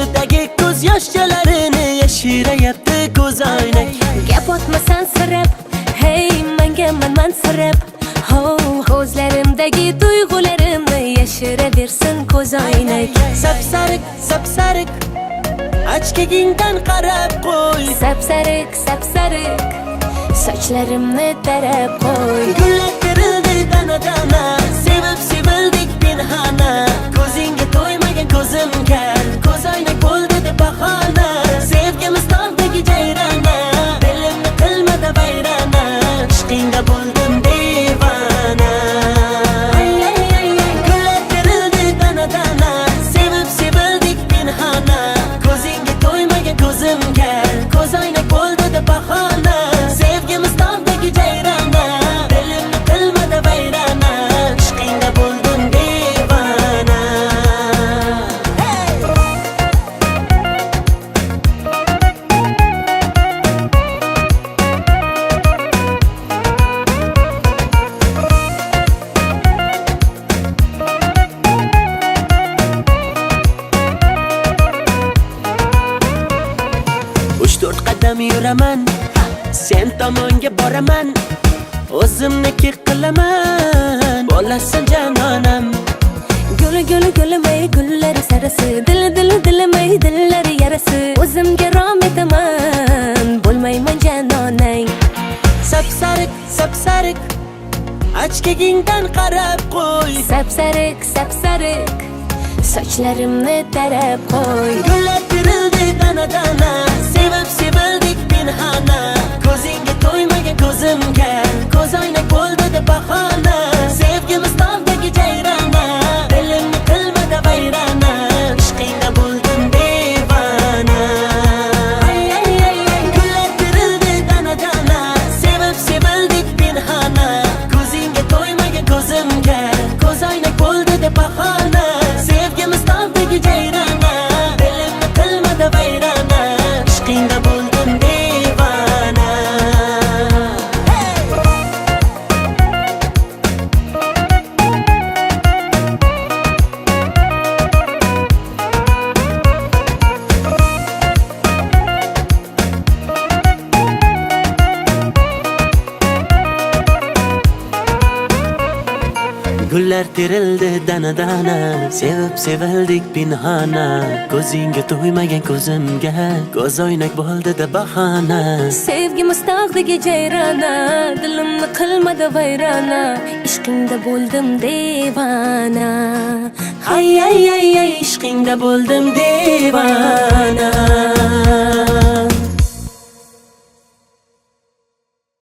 ko'zidagi ko'z yoshlarini yashirayapti ko'zoynak. Gap otmasan sirab, hey menga mansirab. Ko'zlarimdagi tuyg'ularimni yashiraversin ko'zoynak. Sapsariq, sapsariq, ochkagingdan qarab qo'y. Sapsariq, sapsariq, sochlarimni tarab qo'y. Gullar terildi dana-dana, sevib sevildik pinhona. Ko'zingga to'ymagan ko'zim kar, ko'zoynak bo'ldi deb bahona. Sevgimiz tog'dagi jayrona, dilimni qilmada vayrona. Ishqingda bo'ldim devona. Gullar terildi dana-dana, sevib sevildik pinhona. Ko'zingga to'ymagan ko'zim kar, ko'zoynak bo'ldi deb bahona. Sevgimiz tog'dagi jayrona, dilimni qilmada vayrona. Ishqingda bo'ldim devona. Uch to'rt qadam yuraman, sen tomonga boraman. O'zimniki qilaman, bo'lasan janonam. Guli gulimay gullari sarasi, dilimay dillari yarasi. O'zimga rom etaman, bo'lmayman janonang. Sapsariq, sapsariq, ochkagingdan qarab qo'y. Sapsariq, sapsariq, sochlarimni tarab qo'y. Gullar terildi dana-dana, sevib sevildik pinhona. Ko'zingga to'ymagan ko'zim kar, ko'zoynak bo'ldi deb bahona. Sevgimiz tog'dagi jayrona, dilimni qilmada vayrona. Ishqingda bo'ldim devona. Gullar terildi dana-dana, sevib sevildik pinhona. Ko'zingga to'ymagan ko'zim kar, ko'zoynak bo'ldi deb bahona. Sevgimiz tog'dagi jayrona, dilimni qilmada vayrona. Ishqingda bo'ldim devona. Gullar terildi dana-dana, sevib sevildik pinhona. Ko'zingga to'ymagan ko'zimga, ko'zoynak bo'ldi deb bahona. Sevgimiz tog'dagi jayrona, dilimni qilmadi vayrona. Ishqingda bo'ldim devona. Ay ay ay ay, ishqingda bo'ldim devona.